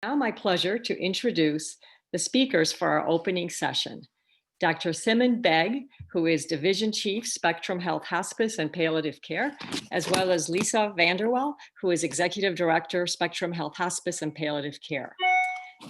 Now my pleasure to introduce the speakers for our opening session. Dr. Simin Beg, who is Division Chief, Spectrum Health Hospice and Palliative Care, as well as Lisa VanderWel, who is Executive Director, Spectrum Health Hospice and Palliative Care.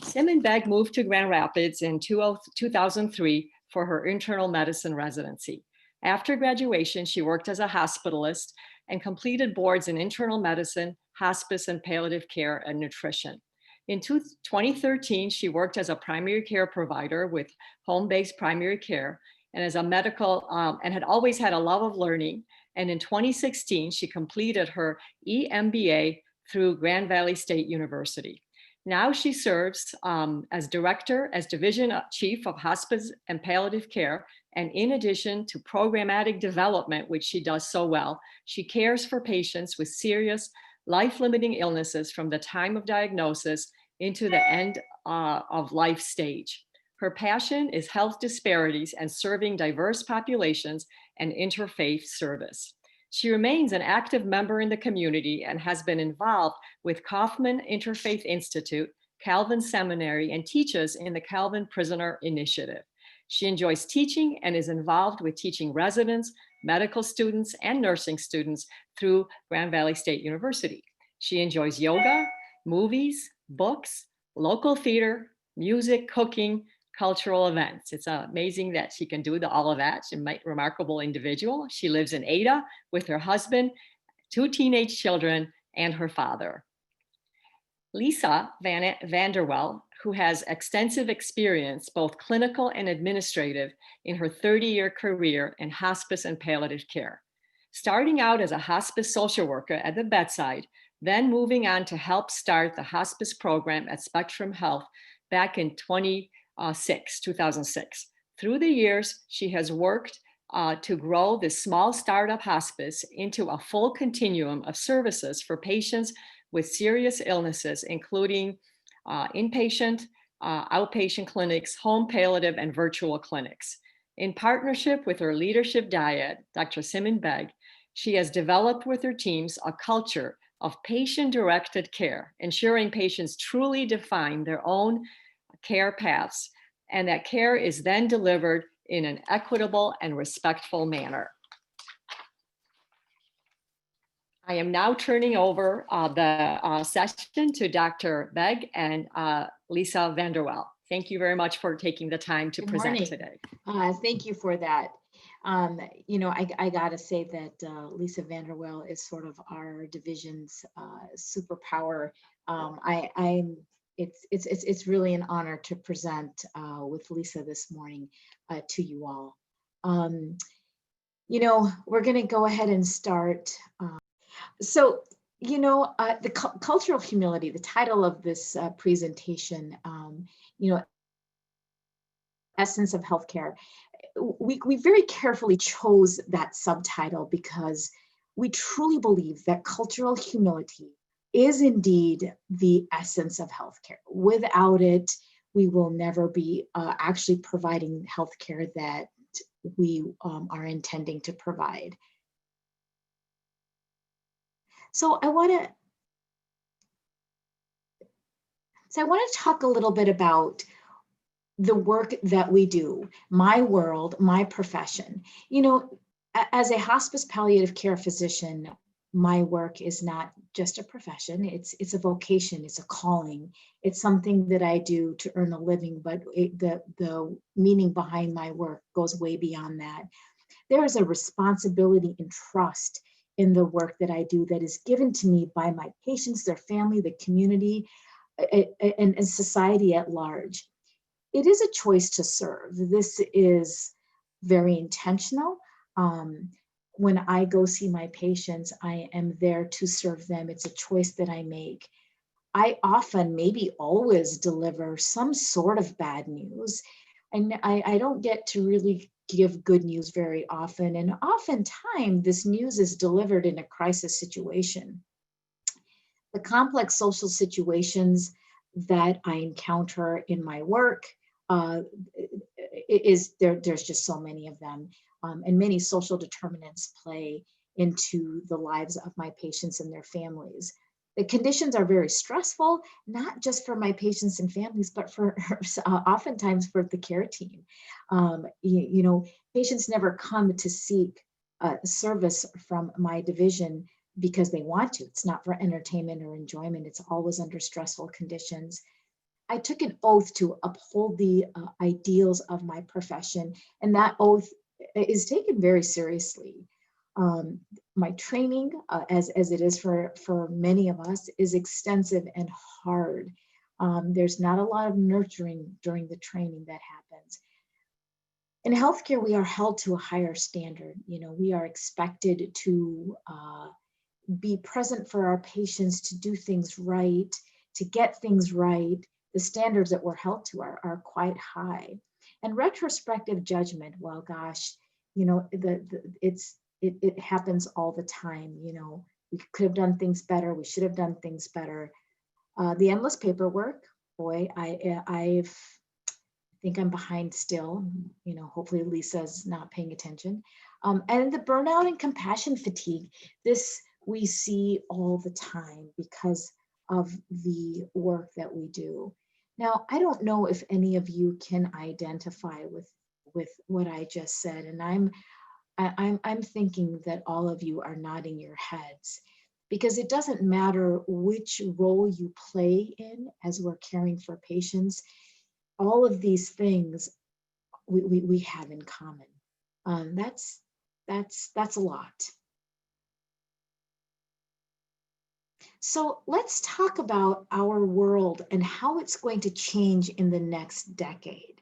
Simin Beg moved to Grand Rapids in 2003 for her internal medicine residency. After graduation, she worked as a hospitalist and completed boards in internal medicine, hospice, and palliative care and nutrition. In 2013, she worked as a primary care provider with home-based primary care and as a medical, and had always had a love of learning. And in 2016, she completed her EMBA through Grand Valley State University. Now she serves as Division Chief of Hospice and Palliative Care. And in addition to programmatic development, which she does so well, she cares for patients with serious life-limiting illnesses from the time of diagnosis into the end of life stage. Her passion is health disparities and serving diverse populations and interfaith service. She remains an active member in the community and has been involved with Kaufman Interfaith Institute, Calvin Seminary, and teaches in the Calvin Prisoner Initiative. She enjoys teaching and is involved with teaching residents, medical students, and nursing students through Grand Valley State University. She enjoys yoga, movies, books, local theater, music, cooking, cultural events. It's amazing that she can do all of that. She's a remarkable individual. She lives in Ada with her husband, 2 teenage children, and her father. Lisa VanderWel, who has extensive experience, both clinical and administrative, in her 30-year career in hospice and palliative care. Starting out as a hospice social worker at the bedside, then moving on to help start the hospice program at Spectrum Health back in 2006. Through the years, she has worked to grow this small startup hospice into a full continuum of services for patients with serious illnesses, including inpatient, outpatient clinics, home palliative, and virtual clinics. In partnership with her leadership dyad, Dr. Simin Beg, she has developed with her teams a culture of patient-directed care, ensuring patients truly define their own care paths, and that care is then delivered in an equitable and respectful manner. I am now turning over the session to Dr. Beg and Lisa VanderWel. Thank you very much for taking the time to present today. Thank you for that. I gotta say that Lisa VanderWel is sort of our division's superpower. It's really an honor to present with Lisa this morning to you all. We're gonna go ahead and start. The cultural humility, the title of this presentation, essence of healthcare. We very carefully chose that subtitle because we truly believe that cultural humility is indeed the essence of healthcare. Without it, we will never be actually providing healthcare that we are intending to provide. So I want to talk a little bit about the work that we do, my world, my profession. As a hospice palliative care physician, my work is not just a profession, it's a vocation, it's a calling. It's something that I do to earn a living, but the meaning behind my work goes way beyond that. There is a responsibility and trust in the work that I do that is given to me by my patients, their family, the community, and society at large. It is a choice to serve. This is very intentional. When I go see my patients, I am there to serve them. It's a choice that I make. I often, maybe always, deliver some sort of bad news. And I don't get to really give good news very often. And oftentimes, this news is delivered in a crisis situation. The complex social situations that I encounter in my work, there's just so many of them. And many social determinants play into the lives of my patients and their families. The conditions are very stressful, not just for my patients and families, but for oftentimes for the care team. You know, patients never come to seek service from my division because they want to. It's not for entertainment or enjoyment. It's always under stressful conditions. I took an oath to uphold the ideals of my profession, and that oath is taken very seriously. My training, as it is for many of us, is extensive and hard. There's not a lot of nurturing during the training that happens. In healthcare, we are held to a higher standard. You know, we are expected to be present for our patients, to do things right, to get things right. The standards that we're held to are quite high. And retrospective judgment, well, gosh, you know, it happens all the time. You know, we could have done things better. We should have done things better. The endless paperwork, boy, I think I'm behind still. You know, hopefully Lisa's not paying attention. And the burnout and compassion fatigue, this we see all the time because of the work that we do. Now, I don't know if any of you can identify with what I just said, and I'm thinking that all of you are nodding your heads, because it doesn't matter which role you play in as we're caring for patients. All of these things we have in common. That's a lot. So let's talk about our world and how it's going to change in the next decade.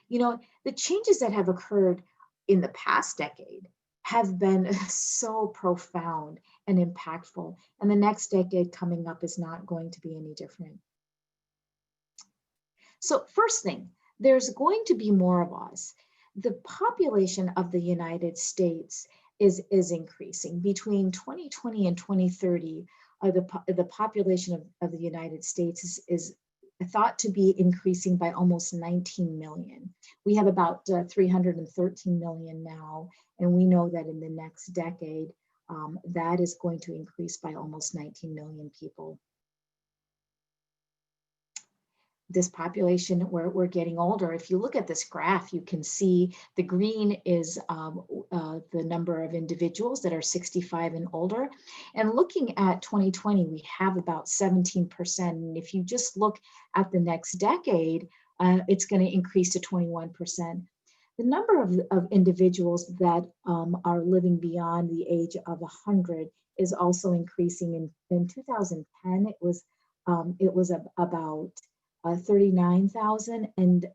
You know, the changes that have occurred in the past decade have been so profound and impactful, and the next decade coming up is not going to be any different. So first thing, there's going to be more of us. The population of the United States is increasing. Between 2020 and 2030, the population of the United States is thought to be increasing by almost 19 million. We have about 313 million now, and we know that in the next decade, that is going to increase by almost 19 million people. This population, we're getting older. If you look at this graph, you can see the green is the number of individuals that are 65 and older. And looking at 2020, we have about 17%. And if you just look at the next decade, it's going to increase to 21%. The number of individuals that are living beyond the age of 100 is also increasing. In 2010, it was about 39,000, and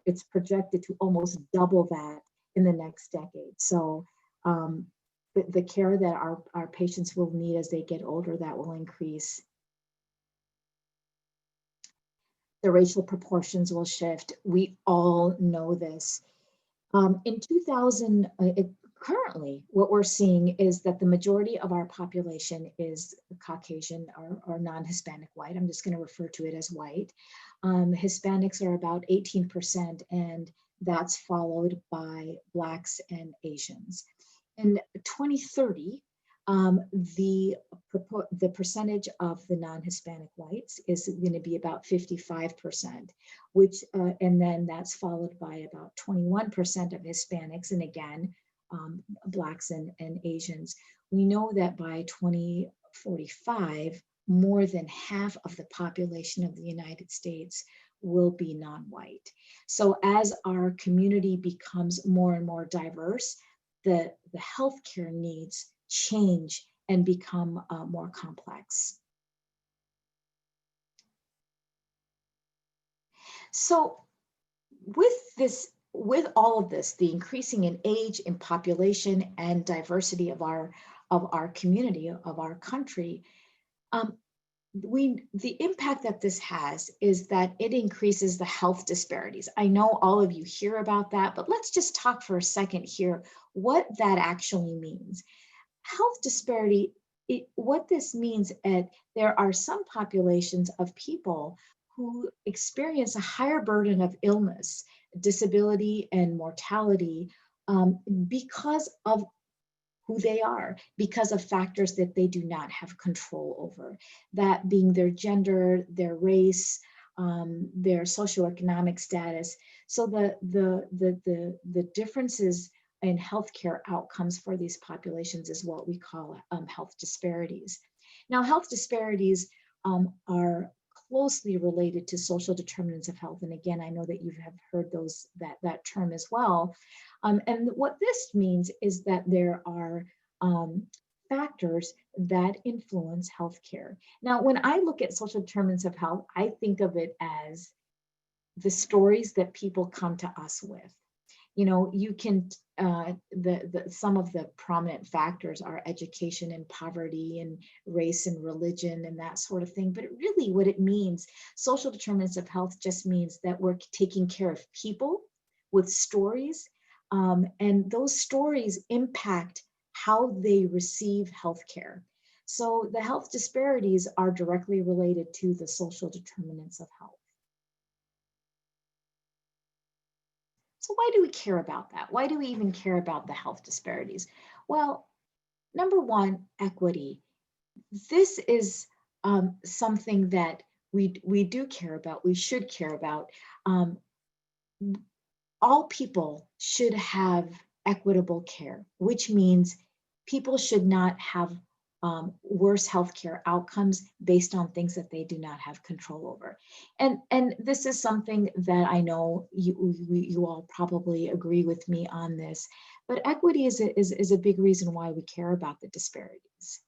it's projected to almost double that in the next decade. So the care that our patients will need as they get older, that will increase. The racial proportions will shift. We all know this. In 2000, currently, what we're seeing is that the majority of our population is Caucasian or non-Hispanic white. I'm just going to refer to it as white. Hispanics are about 18%, and that's followed by Blacks and Asians. In 2030, the percentage of the non-Hispanic whites is going to be about 55%, which and then that's followed by about 21% of Hispanics, and again, Blacks and Asians. We know that by 2045, more than half of the population of the United States will be non-white. So as our community becomes more and more diverse, the healthcare needs change and become more complex. So with all of this, the increasing in age, in population, and diversity of our community, of our country, the impact that this has is that it increases the health disparities. I know all of you hear about that, but let's just talk for a second here what that actually means. Health disparity, what this means is there are some populations of people who experience a higher burden of illness, disability, and mortality because of who they are because of factors that they do not have control over, that being their gender, their race, their socioeconomic status. So the differences in healthcare outcomes for these populations is what we call health disparities. Now, health disparities are closely related to social determinants of health. And again, I know that you have heard that term as well. And what this means is that there are factors that influence healthcare. Now, when I look at social determinants of health, I think of it as the stories that people come to us with. You know, you can, some of the prominent factors are education and poverty and race and religion and that sort of thing. But really what it means, social determinants of health just means that we're taking care of people with stories, and those stories impact how they receive healthcare. So the health disparities are directly related to the social determinants of health. So why do we care about that? Why do we even care about the health disparities? Well, number one, equity. This is something that we do care about, we should care about. All people should have equitable care, which means people should not have worse healthcare outcomes based on things that they do not have control over. And this is something that I know you all probably agree with me on this, but equity is a big reason why we care about the disparities.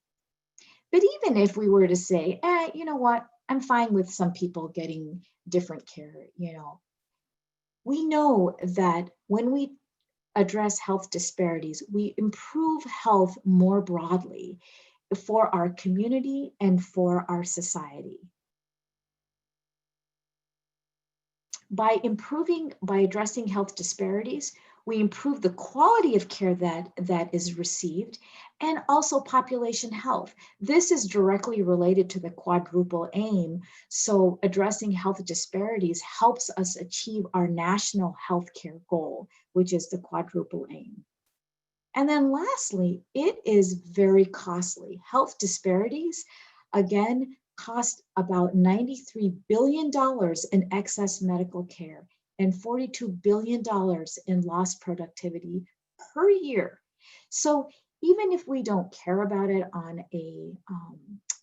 But even if we were to say, you know what, I'm fine with some people getting different care, you know, we know that when we address health disparities, we improve health more broadly for our community and for our society. By addressing health disparities, we improve the quality of care that is received and also population health. This is directly related to the quadruple aim. So addressing health disparities helps us achieve our national healthcare goal, which is the quadruple aim. And then lastly, it is very costly. Health disparities, again, cost about $93 billion in excess medical care and $42 billion in lost productivity per year. So even if we don't care about it on a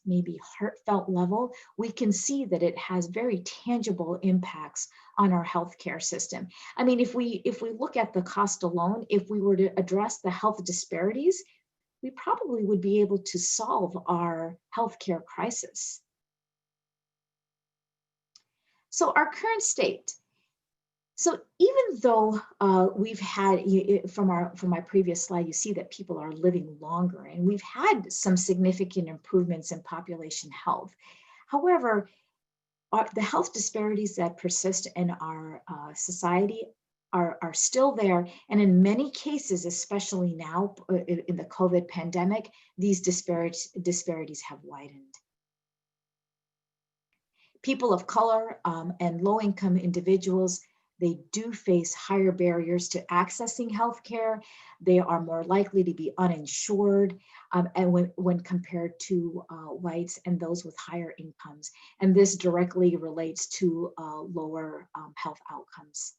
maybe heartfelt level, we can see that it has very tangible impacts on our healthcare system. I mean, if we look at the cost alone, if we were to address the health disparities, we probably would be able to solve our healthcare crisis. So our current state. So even though we've had, from my previous slide, you see that people are living longer and we've had some significant improvements in population health. However, the health disparities that persist in our society are still there. And in many cases, especially now in the COVID pandemic, these disparities have widened. People of color and low-income individuals, they do face higher barriers to accessing healthcare. They are more likely to be uninsured and when compared to whites and those with higher incomes. And this directly relates to lower health outcomes.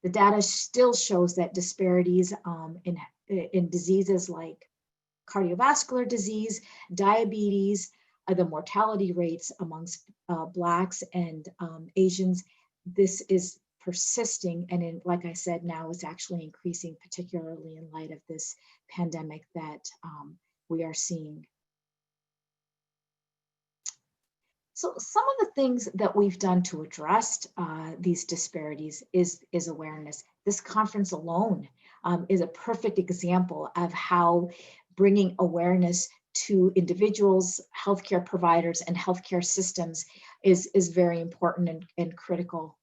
The data still shows that disparities in diseases like cardiovascular disease, diabetes, the mortality rates amongst Blacks and Asians, this is persisting. And like I said, now it's actually increasing, particularly in light of this pandemic that we are seeing. So some of the things that we've done to address these disparities is awareness. This conference alone is a perfect example of how bringing awareness to individuals, healthcare providers, and healthcare systems is very important and critical.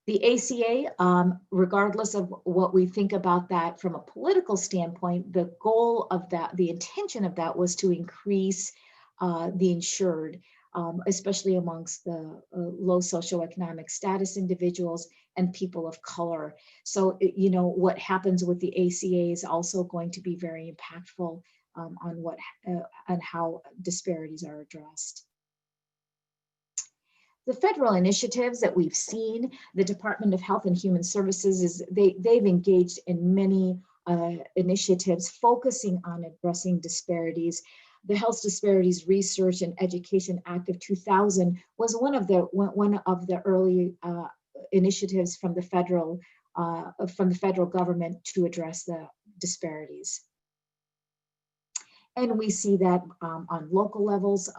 The ACA, regardless of what we think about that from a political standpoint, the goal of that, the intention of that was to increase the insured especially amongst the low socioeconomic status individuals and people of color. So, what happens with the ACA is also going to be very impactful on how disparities are addressed. The federal initiatives that we've seen, the Department of Health and Human Services, they've engaged in many initiatives focusing on addressing disparities. The Health Disparities Research and Education Act of 2000 was one of the early initiatives from the federal government to address the disparities. And we see that on local levels,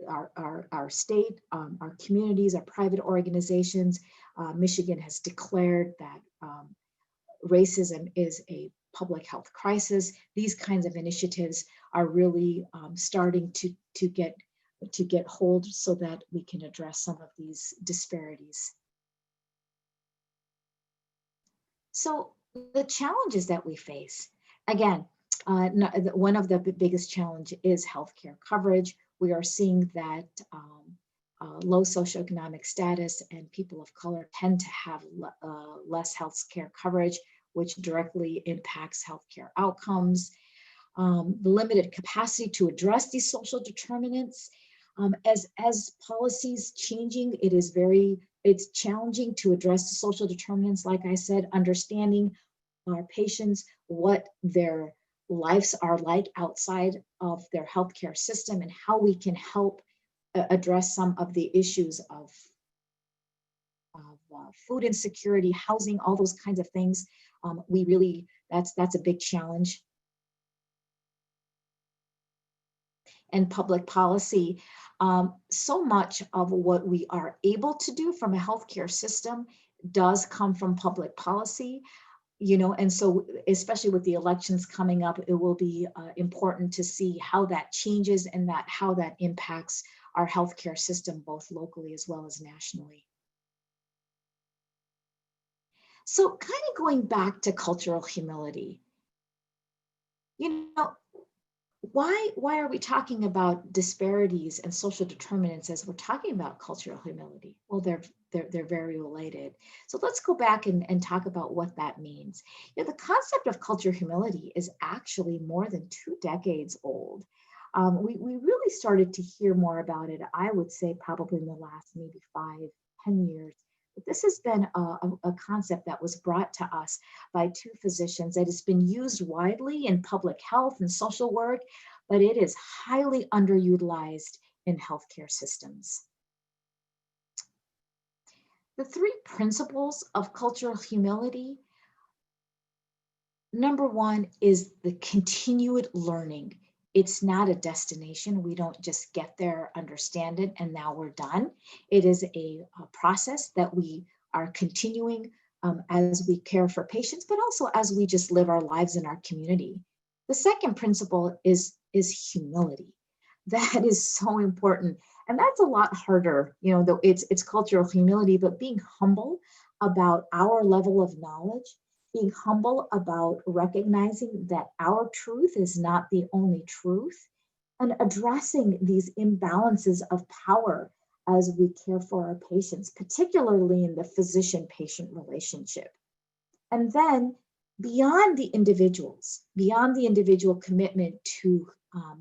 our state, our communities, our private organizations. Michigan has declared that racism is a public health crisis. These kinds of initiatives are really starting to get hold so that we can address some of these disparities. So the challenges that we face, again, one of the biggest challenge is healthcare coverage. We are seeing that low socioeconomic status and people of color tend to have less healthcare coverage, which directly impacts healthcare outcomes. The limited capacity to address these social determinants. As policies changing, it's challenging to address the social determinants. Like I said, understanding our patients, what their lives are like outside of their healthcare system, and how we can help address some of the issues of food insecurity, housing, all those kinds of things. That's a big challenge. And public policy. So much of what we are able to do from a healthcare system does come from public policy. And so especially with the elections coming up, it will be important to see how that changes and how that impacts our healthcare system, both locally as well as nationally. So kind of going back to cultural humility, why are we talking about disparities and social determinants as we're talking about cultural humility? Well, they're very related. So let's go back and talk about what that means. The concept of cultural humility is actually more than 2 decades old. We really started to hear more about it, I would say probably in the last maybe 5-10 years. But this has been a concept that was brought to us by 2 physicians that has been used widely in public health and social work, but it is highly underutilized in healthcare systems. The 3 principles of cultural humility. Number 1 is the continued learning. It's not a destination. We don't just get there, understand it, and now we're done. It is a process that we are continuing as we care for patients, but also as we just live our lives in our community. The second principle is humility. That is so important. And that's a lot harder, though it's cultural humility, but being humble about our level of knowledge, being humble about recognizing that our truth is not the only truth, and addressing these imbalances of power as we care for our patients, particularly in the physician-patient relationship. And then beyond the individual commitment to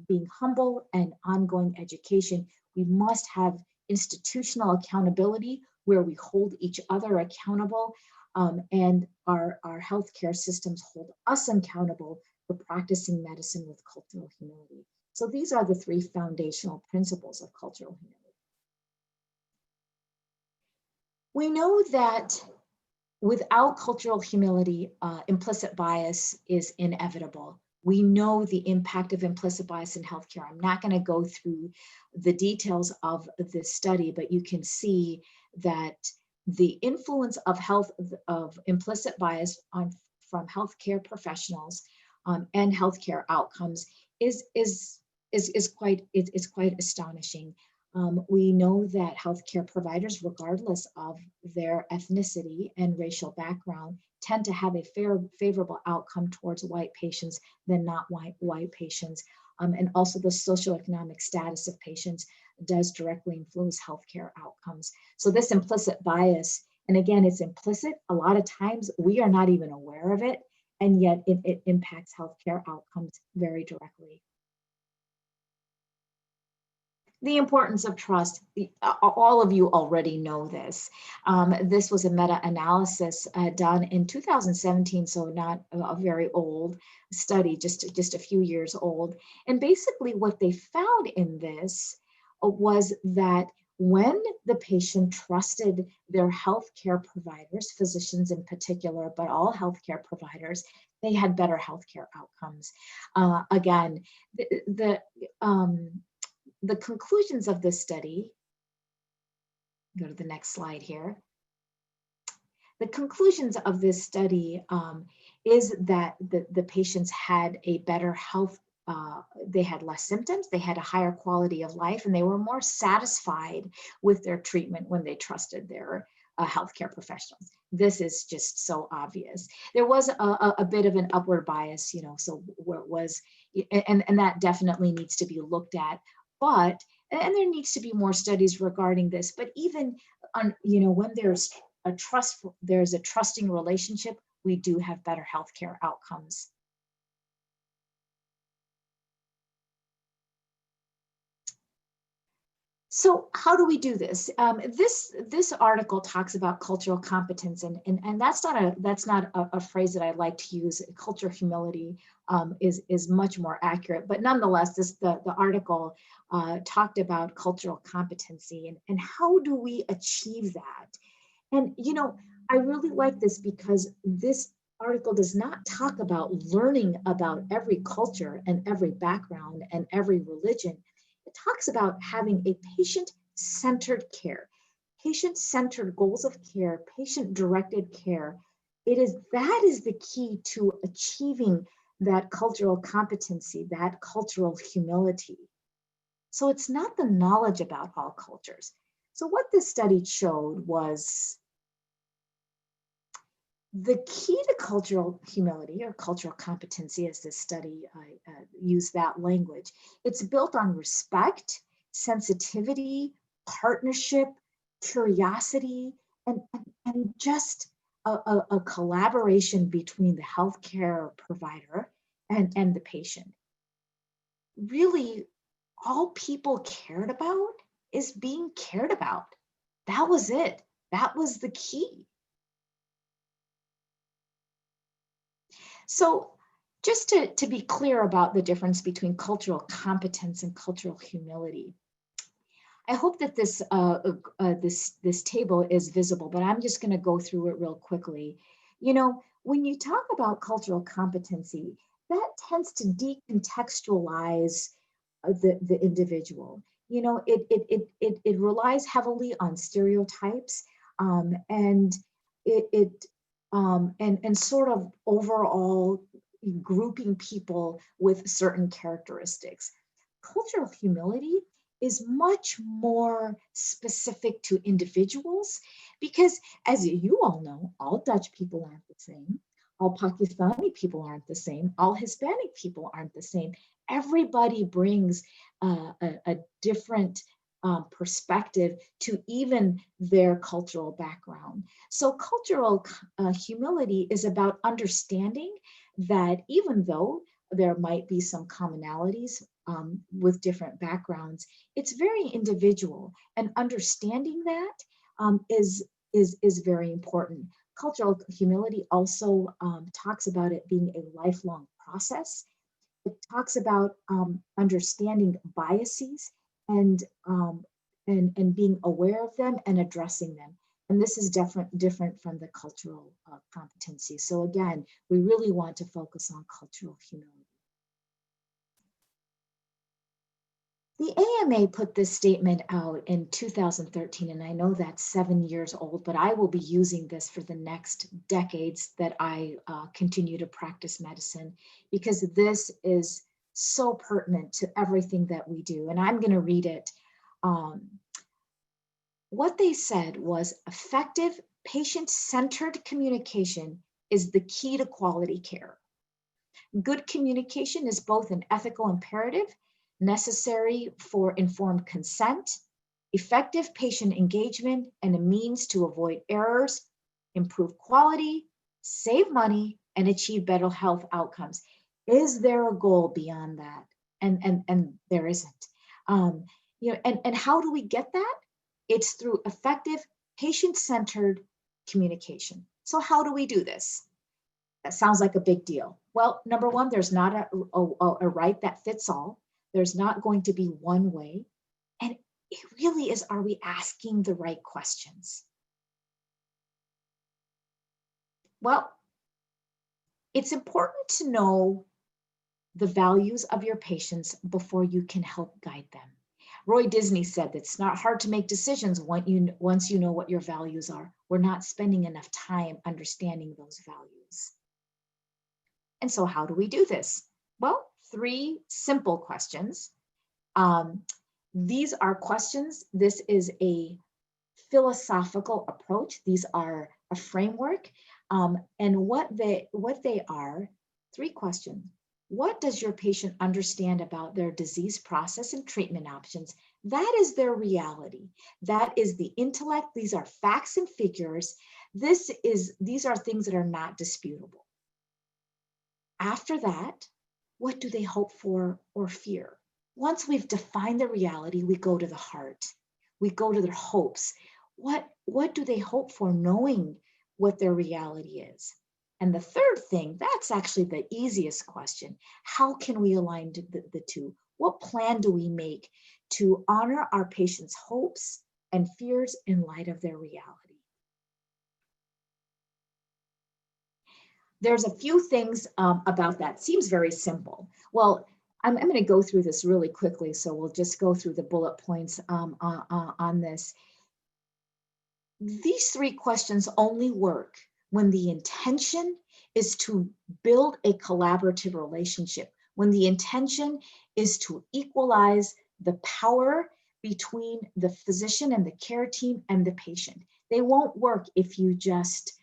being humble and ongoing education, we must have institutional accountability where we hold each other accountable, and our healthcare systems hold us accountable for practicing medicine with cultural humility. So these are the 3 foundational principles of cultural humility. We know that without cultural humility, implicit bias is inevitable. We know the impact of implicit bias in healthcare. I'm not going to go through the details of this study, but you can see that the influence of implicit bias from healthcare professionals and healthcare outcomes is quite astonishing. We know that healthcare providers, regardless of their ethnicity and racial background, tend to have a favorable outcome towards white patients than not white patients, and also the socioeconomic status of patients. does directly influence healthcare outcomes. So this implicit bias, and again, it's implicit. A lot of times we are not even aware of it, and yet it impacts healthcare outcomes very directly. The importance of trust, all of you already know this. This was a meta-analysis done in 2017, so not a very old study, just a few years old. And basically what they found in this was that when the patient trusted their healthcare providers, physicians in particular, but all healthcare providers, they had better healthcare outcomes. Again, the conclusions of this study, go to the next slide here. The conclusions of this study is that the patients had a better health, they had less symptoms, they had a higher quality of life, and they were more satisfied with their treatment when they trusted their healthcare professionals. This is just so obvious. There was a bit of an upward bias, so where it was, and that definitely needs to be looked at. But, and there needs to be more studies regarding this, but even on, when there's a trusting relationship, we do have better healthcare outcomes. So how do we do this? This article talks about cultural competence, and that's not a phrase that I like to use. Cultural humility is much more accurate, but nonetheless, the article talked about cultural competency and how do we achieve that? And I really like this because this article does not talk about learning about every culture and every background and every religion. It talks about having a patient-centered care, patient-centered goals of care, patient-directed care. That is the key to achieving that cultural competency, that cultural humility. So it's not the knowledge about all cultures. So what this study showed was the key to cultural humility or cultural competency, as this study used that language, it's built on respect, sensitivity, partnership, curiosity, and just a collaboration between the healthcare provider and the patient. Really, all people cared about is being cared about. That was it. That was the key. So just to be clear about the difference between cultural competence and cultural humility, I hope that this table is visible, but I'm just going to go through it real quickly. When you talk about cultural competency, that tends to decontextualize the individual. It relies heavily on stereotypes and and sort of overall grouping people with certain characteristics. Cultural humility is much more specific to individuals because, as you all know, all Dutch people aren't the same. All Pakistani people aren't the same. All Hispanic people aren't the same. Everybody brings a different perspective to even their cultural background. So cultural humility is about understanding that even though there might be some commonalities with different backgrounds, it's very individual, and understanding that is very important. Cultural humility also talks about it being a lifelong process. It talks about understanding biases and being aware of them and addressing them. And this is different from the cultural competency. So again, we really want to focus on cultural humility. The AMA put this statement out in 2013, and I know that's 7 years old, but I will be using this for the next decades that I continue to practice medicine, because this is so pertinent to everything that we do. And I'm going to read it. What they said was effective patient-centered communication is the key to quality care. Good communication is both an ethical imperative necessary for informed consent, effective patient engagement, and a means to avoid errors, improve quality, save money, and achieve better health outcomes. Is there a goal beyond that? And there isn't. And how do we get that? It's through effective patient-centered communication. So how do we do this? That sounds like a big deal. Well, number one, there's not a right that fits all. There's not going to be one way. And it really is, are we asking the right questions? Well, it's important to know the values of your patients before you can help guide them. Roy Disney said that it's not hard to make decisions once you know what your values are. We're not spending enough time understanding those values. And so how do we do this? Well, 3 simple questions. These are questions. This is a philosophical approach. These are a framework. And what they are, 3 questions. What does your patient understand about their disease process and treatment options? That is their reality. That is the intellect. These are facts and figures. These are things that are not disputable. After that, what do they hope for or fear? Once we've defined the reality, we go to the heart. We go to their hopes. What do they hope for, knowing what their reality is? And the third thing, that's actually the easiest question. How can we align the two? What plan do we make to honor our patients' hopes and fears in light of their reality? There's a few things about that. Seems very simple. Well, I'm going to go through this really quickly, so we'll just go through the bullet points on this. These 3 questions only work when the intention is to build a collaborative relationship, when the intention is to equalize the power between the physician and the care team and the patient. They won't work if you just,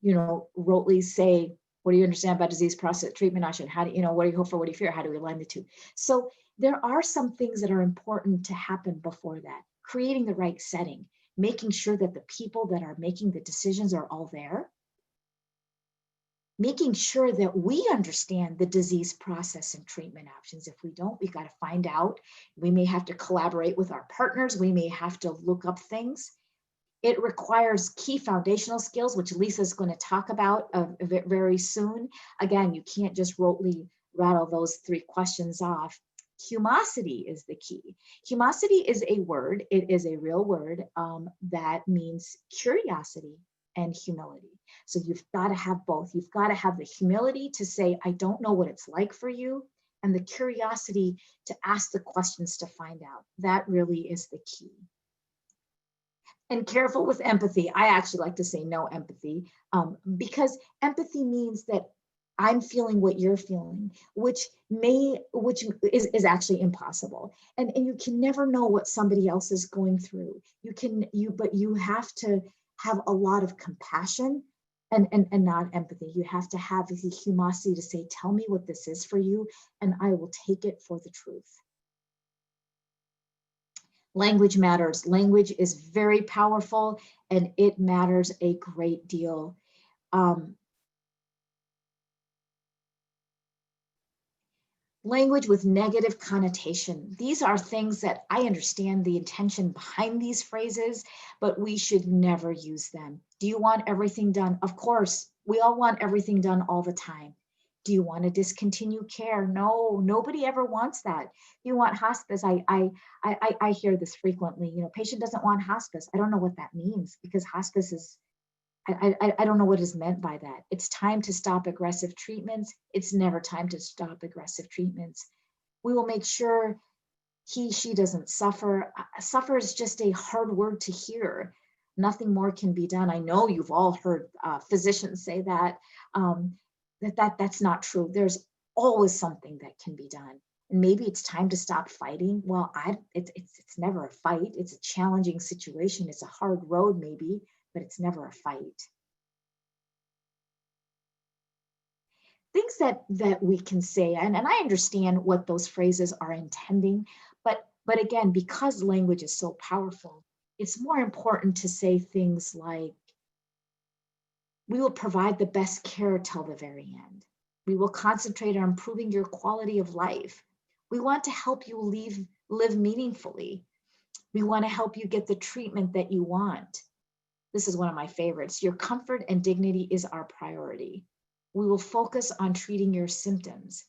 rotely say, what do you understand about disease process, treatment option? How do what do you hope for? What do you fear? How do we align the two? So there are some things that are important to happen before that. Creating the right setting, making sure that the people that are making the decisions are all there, making sure that we understand the disease process and treatment options. If we don't, we got to find out. We may have to collaborate with our partners. We may have to look up things. It requires key foundational skills, which Lisa's going to talk about very soon. Again, you can't just rotely rattle those 3 questions off. Humosity is the key. Humosity is a word. It is a real word that means curiosity and humility. So you've got to have both. You've got to have the humility to say, I don't know what it's like for you, and the curiosity to ask the questions to find out. That really is the key. And careful with empathy. I actually like to say no empathy, because empathy means that I'm feeling what you're feeling, which is actually impossible. And you can never know what somebody else is going through. But you have to have a lot of compassion and not empathy. You have to have the humility to say, tell me what this is for you, and I will take it for the truth. Language matters. Language is very powerful, and it matters a great deal. Language with negative connotation. These are things that I understand the intention behind these phrases, but we should never use them. Do you want everything done? Of course, we all want everything done all the time. Do you want to discontinue care? No, nobody ever wants that. You want hospice? I hear this frequently. Patient doesn't want hospice. I don't know what that means, because hospice is, I don't know what is meant by that. It's time to stop aggressive treatments. It's never time to stop aggressive treatments. We will make sure she doesn't suffer. Suffer is just a hard word to hear. Nothing more can be done. I know you've all heard physicians say that. That's not true. There's always something that can be done. And maybe it's time to stop fighting. Well, it's never a fight. It's a challenging situation. It's a hard road maybe, but it's never a fight. things that we can say, and I understand what those phrases are intending, but again, because language is so powerful, it's more important to say things like, we will provide the best care till the very end. We will concentrate on improving your quality of life. We want to help you live meaningfully. We want to help you get the treatment that you want. This is one of my favorites. Your comfort and dignity is our priority. We will focus on treating your symptoms.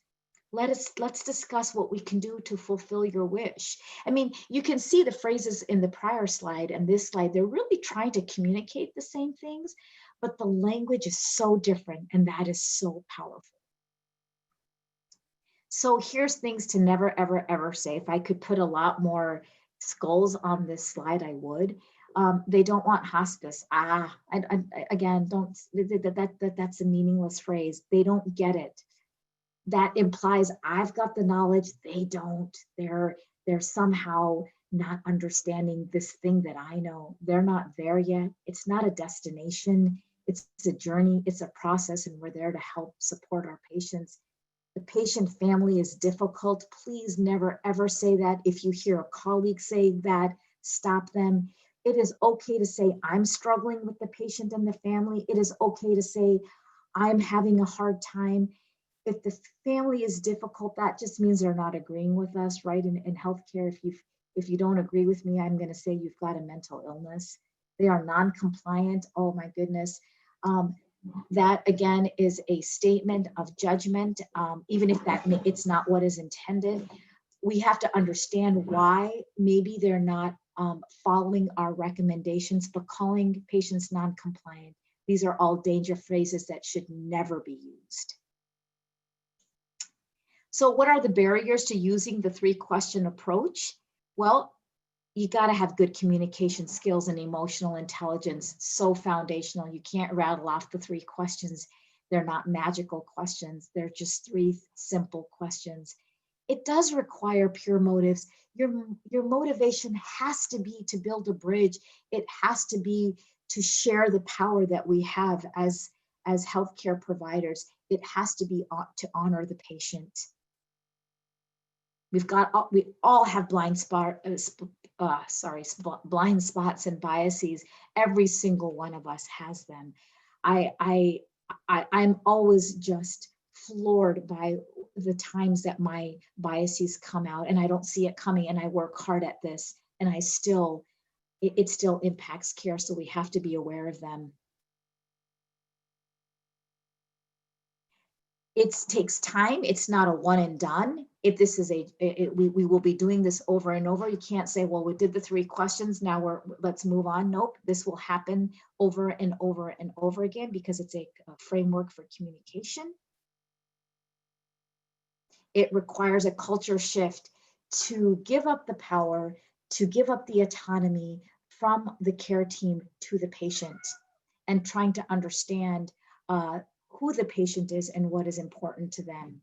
Let's discuss what we can do to fulfill your wish. I mean, you can see the phrases in the prior slide and this slide, they're really trying to communicate the same things, but the language is so different, and that is so powerful. So here's things to never, ever, ever say. If I could put a lot more skulls on this slide, I would. They don't want hospice. Again, don't, that's a meaningless phrase. They don't get it. That implies I've got the knowledge, they don't. They're somehow not understanding this thing that I know. They're not there yet. It's not a destination. It's a journey. It's a process, and we're there to help support our patients. The patient family is difficult. Please never, ever say that. If you hear a colleague say that, stop them. It is okay to say, I'm struggling with the patient and the family. It is okay to say, I'm having a hard time. If the family is difficult, that just means they're not agreeing with us, right? In healthcare, if you don't agree with me, I'm going to say you've got a mental illness. They are non-compliant. Oh my goodness. That again is a statement of judgment, even if it's not what is intended. We have to understand why maybe they're not following our recommendations, but calling patients non-compliant. These are all danger phrases that should never be used. So what are the barriers to using the 3-question approach? Well, you got to have good communication skills and emotional intelligence, so foundational. You can't rattle off the 3 questions. They're not magical questions. They're just 3 simple questions. It does require pure motives. Your motivation has to be to build a bridge. It has to be to share the power that we have as healthcare providers. It has to be to honor the patient. We all have blind spots and biases. Every single one of us has them. I'm always just floored by the times that my biases come out, and I don't see it coming, and I work hard at this, and it still impacts care, so we have to be aware of them. It takes time. It's not a one and done. We will be doing this over and over. You can't say, well, we did the 3 questions, now let's move on. Nope, this will happen over and over and over again because it's a framework for communication. It requires a culture shift to give up the power, to give up the autonomy from the care team to the patient, and trying to understand who the patient is and what is important to them.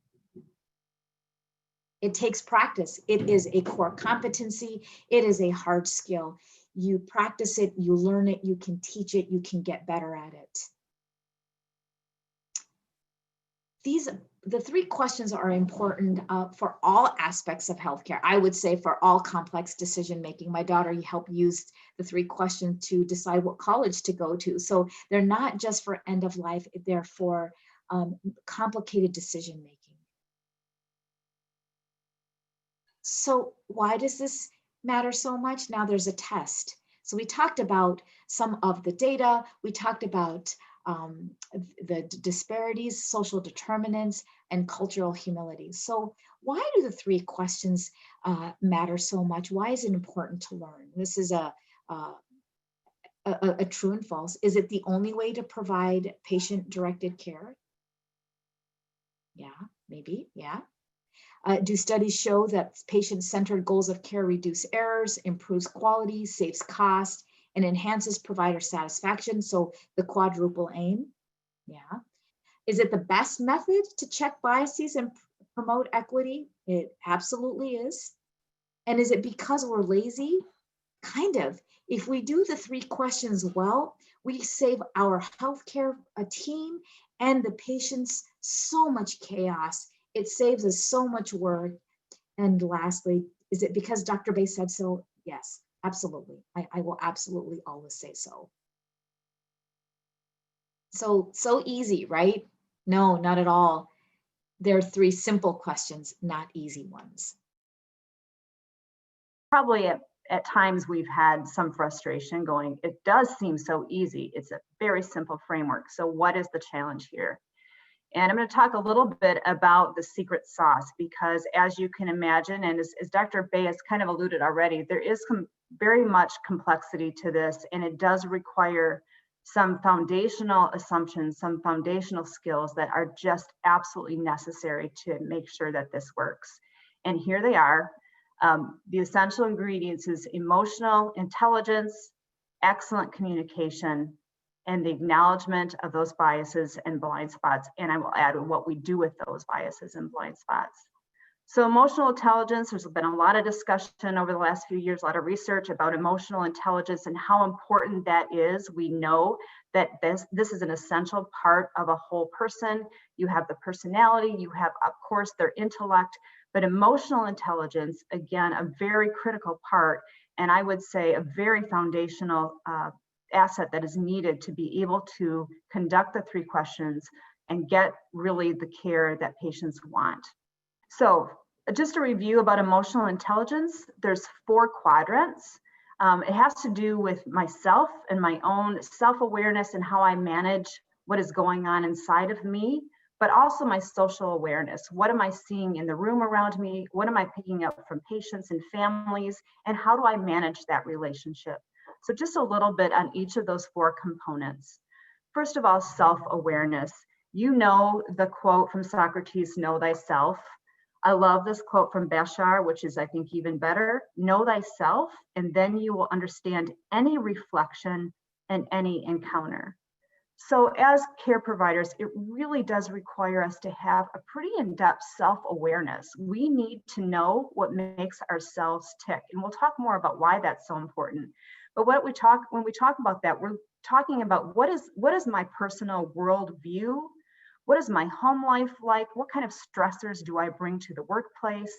It takes practice. It is a core competency. It is a hard skill. You practice it, you learn it, you can teach it, you can get better at it. The 3 questions are important for all aspects of healthcare. I would say for all complex decision-making. My daughter helped use the 3 questions to decide what college to go to. So they're not just for end of life, they're for complicated decision-making. So why does this matter so much? Now there's a test. So we talked about some of the data. We talked about the disparities, social determinants, and cultural humility. So why do the 3 questions matter so much? Why is it important to learn? This is a true and false. Is it the only way to provide patient-directed care? Yeah, maybe, yeah. Do studies show that patient-centered goals of care reduce errors, improves quality, saves cost, and enhances provider satisfaction? So the quadruple aim, yeah. Is it the best method to check biases and promote equity? It absolutely is. And is it because we're lazy? Kind of. If we do the 3 questions well, we save our healthcare team and the patients so much chaos. It saves us so much work. And lastly, is it because Dr. Bay said so? Yes, absolutely. I will absolutely always say so. So easy, right? No, not at all. There are 3 simple questions, not easy ones. Probably at times we've had some frustration going, it does seem so easy. It's a very simple framework. So what is the challenge here? And I'm going to talk a little bit about the secret sauce, because as you can imagine, and as Dr. Bay has kind of alluded already, there is very much complexity to this, and it does require some foundational assumptions, some foundational skills that are just absolutely necessary to make sure that this works. And here they are. The essential ingredients is emotional intelligence, excellent communication, and the acknowledgement of those biases and blind spots. And I will add what we do with those biases and blind spots. So emotional intelligence, there's been a lot of discussion over the last few years, a lot of research about emotional intelligence and how important that is. We know that this is an essential part of a whole person. You have the personality, you have, of course, their intellect, but emotional intelligence, again, a very critical part, and I would say a very foundational asset that is needed to be able to conduct the 3 questions and get really the care that patients want. So just a review about emotional intelligence, there's 4 quadrants. It has to do with myself and my own self-awareness and how I manage what is going on inside of me, but also my social awareness. What am I seeing in the room around me? What am I picking up from patients and families? And how do I manage that relationship? So just a little bit on each of those 4 components. First of all, self-awareness. You know the quote from Socrates, know thyself. I love this quote from Bashar, which is, I think, even better. Know thyself, and then you will understand any reflection and any encounter. So as care providers, it really does require us to have a pretty in-depth self-awareness. We need to know what makes ourselves tick. And we'll talk more about why that's so important. But when we talk about that, we're talking about what is my personal worldview? What is my home life like? What kind of stressors do I bring to the workplace?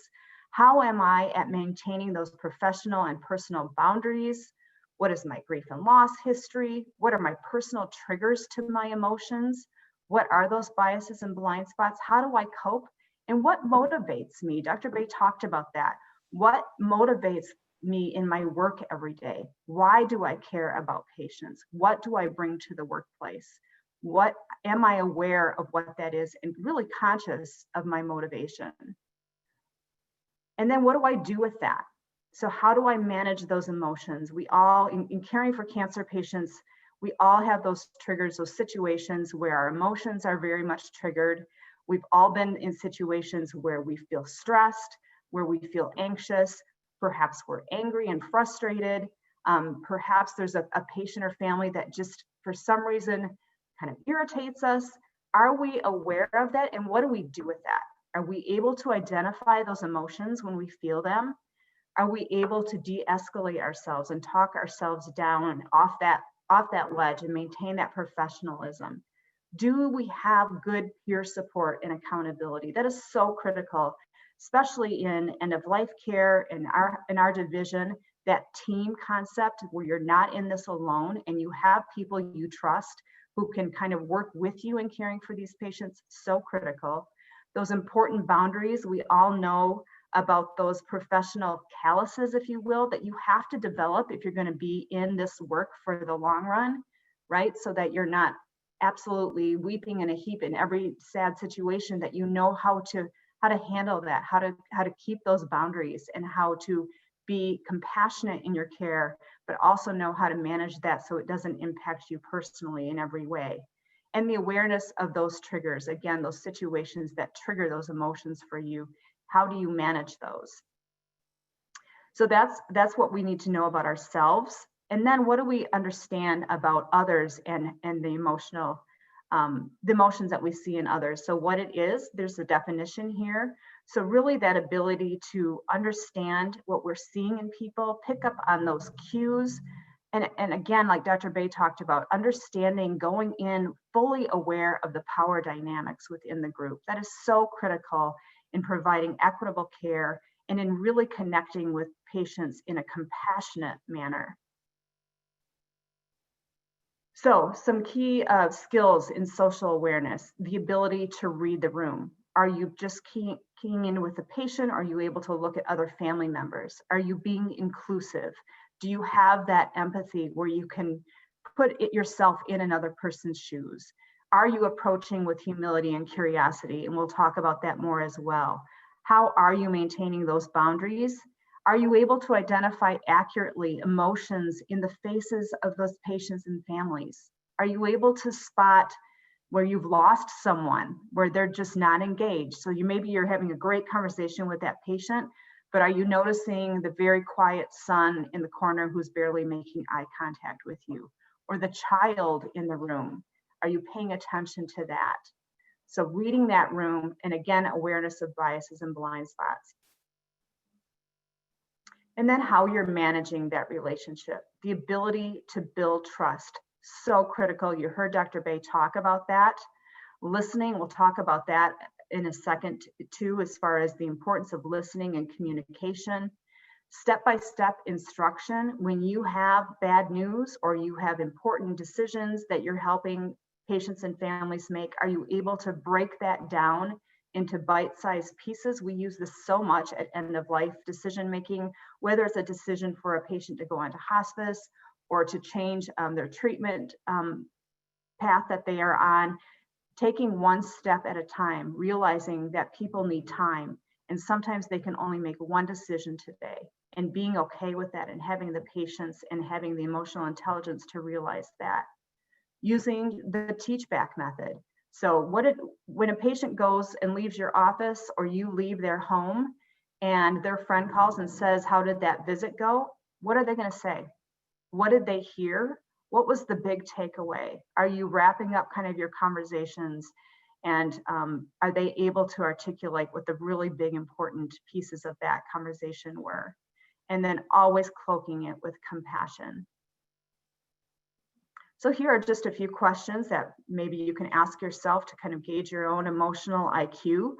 How am I at maintaining those professional and personal boundaries? What is my grief and loss history? What are my personal triggers to my emotions? What are those biases and blind spots? How do I cope? And what motivates me? Dr. Bay talked about that. What motivates me in my work every day? Why do I care about patients? What do I bring to the workplace? What am I aware of what that is and really conscious of my motivation? And then what do I do with that? So how do I manage those emotions? We all, in caring for cancer patients, we all have those triggers, those situations where our emotions are very much triggered. We've all been in situations where we feel stressed, where we feel anxious, perhaps we're angry and frustrated. Perhaps there's a patient or family that just, for some reason, kind of irritates us. Are we aware of that? And what do we do with that? Are we able to identify those emotions when we feel them? Are we able to de-escalate ourselves and talk ourselves down off that ledge and maintain that professionalism? Do we have good peer support and accountability? That is so critical, especially in end-of-life care, in our division, that team concept where you're not in this alone and you have people you trust who can kind of work with you in caring for these patients, so critical. Those important boundaries, we all know about those professional calluses, if you will, that you have to develop if you're going to be in this work for the long run, right? So that you're not absolutely weeping in a heap in every sad situation, that you know how to handle that, how to keep those boundaries and how to be compassionate in your care, but also know how to manage that so it doesn't impact you personally in every way. And the awareness of those triggers, again, those situations that trigger those emotions for you. How do you manage those? So that's what we need to know about ourselves. And then what do we understand about others and the emotions that we see in others? So what it is, there's a definition here. So really that ability to understand what we're seeing in people, pick up on those cues, And again, like Dr. Bay talked about, understanding, going in fully aware of the power dynamics within the group. That is so critical in providing equitable care and in really connecting with patients in a compassionate manner. So some key skills in social awareness: the ability to read the room. Are you just keying in with the patient? Are you able to look at other family members? Are you being inclusive? Do you have that empathy where you can put yourself in another person's shoes? Are you approaching with humility and curiosity? And we'll talk about that more as well. How are you maintaining those boundaries? Are you able to identify accurately emotions in the faces of those patients and families? Are you able to spot where you've lost someone, where they're just not engaged? So maybe you're having a great conversation with that patient, but are you noticing the very quiet son in the corner who's barely making eye contact with you? Or the child in the room? Are you paying attention to that? So reading that room, and again, awareness of biases and blind spots. And then how you're managing that relationship, the ability to build trust, so critical. You heard Dr. Bay talk about that. Listening, we'll talk about that in a second too, as far as the importance of listening and communication. Step-by-step instruction. When you have bad news or you have important decisions that you're helping patients and families make, are you able to break that down into bite-sized pieces? We use this so much at end-of-life decision-making, whether it's a decision for a patient to go onto hospice or to change their treatment path that they are on. Taking one step at a time, realizing that people need time, and sometimes they can only make one decision today, and being okay with that, and having the patience and having the emotional intelligence to realize that. Using the teach-back method. So when a patient goes and leaves your office, or you leave their home and their friend calls and says, how did that visit go? What are they going to say? What did they hear? What was the big takeaway? Are you wrapping up kind of your conversations, and are they able to articulate what the really big important pieces of that conversation were? And then always cloaking it with compassion. So here are just a few questions that maybe you can ask yourself to kind of gauge your own emotional IQ.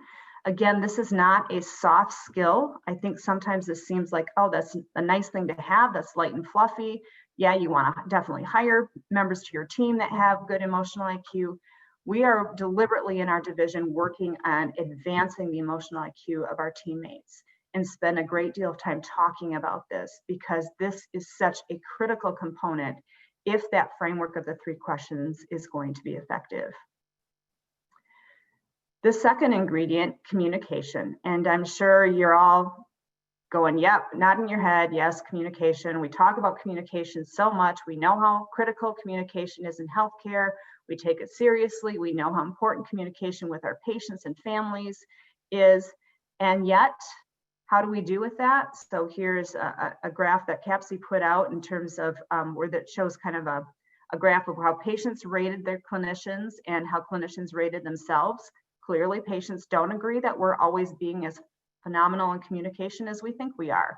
Again, this is not a soft skill. I think sometimes this seems like, oh, that's a nice thing to have, that's light and fluffy. Yeah, you want to definitely hire members to your team that have good emotional IQ. We are deliberately in our division working on advancing the emotional IQ of our teammates, and spend a great deal of time talking about this, because this is such a critical component if that framework of the 3 questions is going to be effective. The second ingredient, communication. And I'm sure you're all going, yep, nodding your head, yes, communication. We talk about communication so much. We know how critical communication is in healthcare. We take it seriously. We know how important communication with our patients and families is. And yet, how do we do with that? So here's a graph that CAPSI put out in terms of where that shows kind of a graph of how patients rated their clinicians and how clinicians rated themselves. Clearly, patients don't agree that we're always being as phenomenal in communication as we think we are.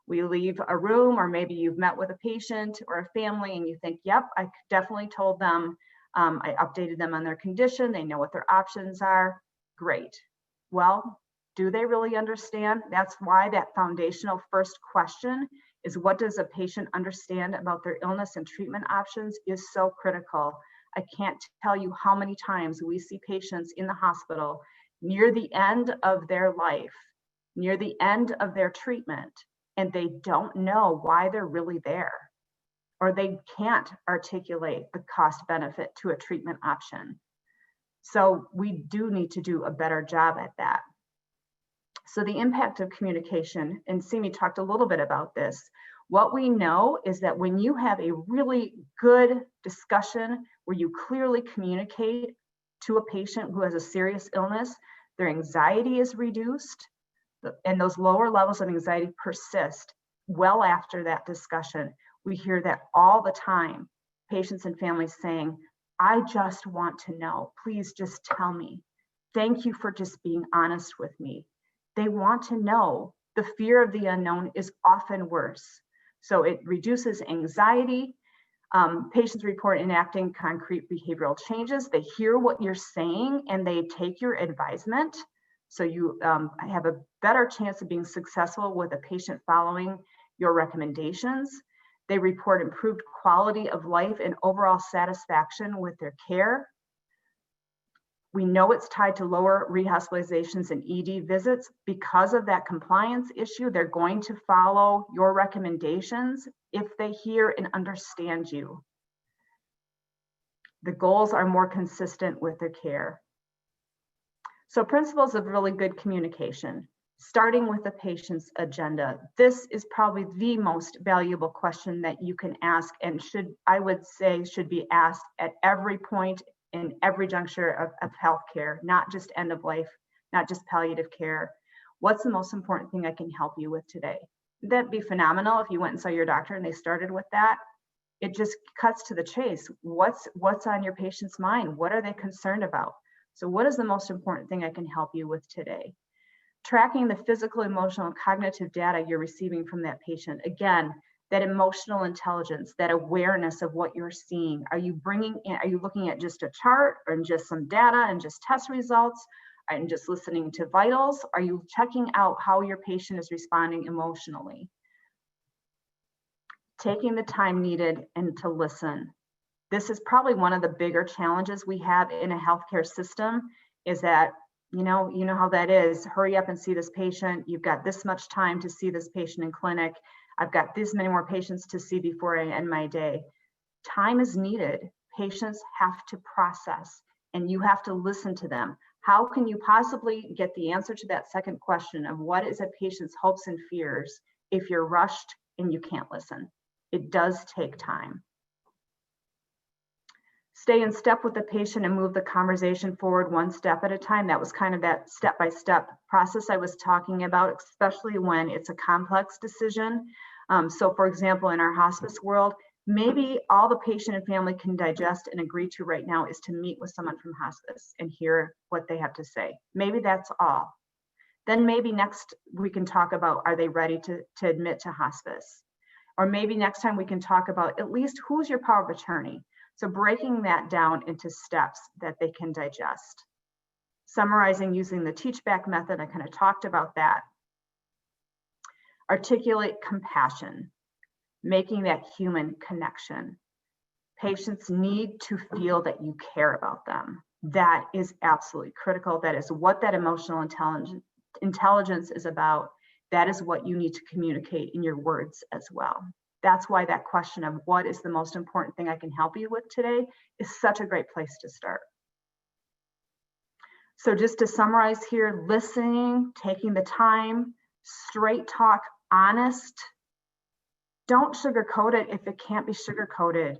We leave a room, or maybe you've met with a patient or a family and you think, yep, I definitely told them, I updated them on their condition, they know what their options are, great. Well, do they really understand? That's why that foundational first question is, what does a patient understand about their illness and treatment options, is so critical. I can't tell you how many times we see patients in the hospital near the end of their life, near the end of their treatment, and they don't know why they're really there, or they can't articulate the cost benefit to a treatment option. So we do need to do a better job at that. So the impact of communication, and Simin talked a little bit about this. What we know is that when you have a really good discussion where you clearly communicate to a patient who has a serious illness, their anxiety is reduced, and those lower levels of anxiety persist well after that discussion. We hear that all the time, patients and families saying, I just want to know, please just tell me. Thank you for just being honest with me. They want to know. The fear of the unknown is often worse. So it reduces anxiety. Patients report enacting concrete behavioral changes. They hear what you're saying and they take your advisement. So you have a better chance of being successful with a patient following your recommendations. They report improved quality of life and overall satisfaction with their care. We know it's tied to lower rehospitalizations and ED visits. Because of that compliance issue, they're going to follow your recommendations if they hear and understand you. The goals are more consistent with their care. So principles of really good communication, starting with the patient's agenda. This is probably the most valuable question that you can ask and I would say should be asked at every point in every juncture of healthcare, not just end of life, not just palliative care. What's the most important thing I can help you with today? That'd be phenomenal if you went and saw your doctor and they started with that. It just cuts to the chase. What's on your patient's mind? What are they concerned about? So what is the most important thing I can help you with today? Tracking the physical, emotional, and cognitive data you're receiving from that patient. Again, that emotional intelligence, that awareness of what you're seeing. Are you looking at just a chart or just some data and just test results? Are you just listening to vitals? Are you checking out how your patient is responding emotionally? Taking the time needed and to listen. This is probably one of the bigger challenges we have in a healthcare system is that, you know how that is. Hurry up and see this patient. You've got this much time to see this patient in clinic. I've got this many more patients to see before I end my day. Time is needed. Patients have to process and you have to listen to them. How can you possibly get the answer to that second question of what is a patient's hopes and fears if you're rushed and you can't listen? It does take time. Stay in step with the patient and move the conversation forward one step at a time. That was kind of that step-by-step process I was talking about, especially when it's a complex decision. So for example, in our hospice world, maybe all the patient and family can digest and agree to right now is to meet with someone from hospice and hear what they have to say. Maybe that's all. Then maybe next we can talk about, are they ready to admit to hospice? Or maybe next time we can talk about at least who's your power of attorney? So breaking that down into steps that they can digest. Summarizing using the teach-back method, I kind of talked about that. Articulate compassion, making that human connection. Patients need to feel that you care about them. That is absolutely critical. That is what that emotional intelligence is about. That is what you need to communicate in your words as well. That's why that question of what is the most important thing I can help you with today is such a great place to start. So just to summarize here, listening, taking the time, straight talk, honest. Don't sugarcoat it if it can't be sugarcoated.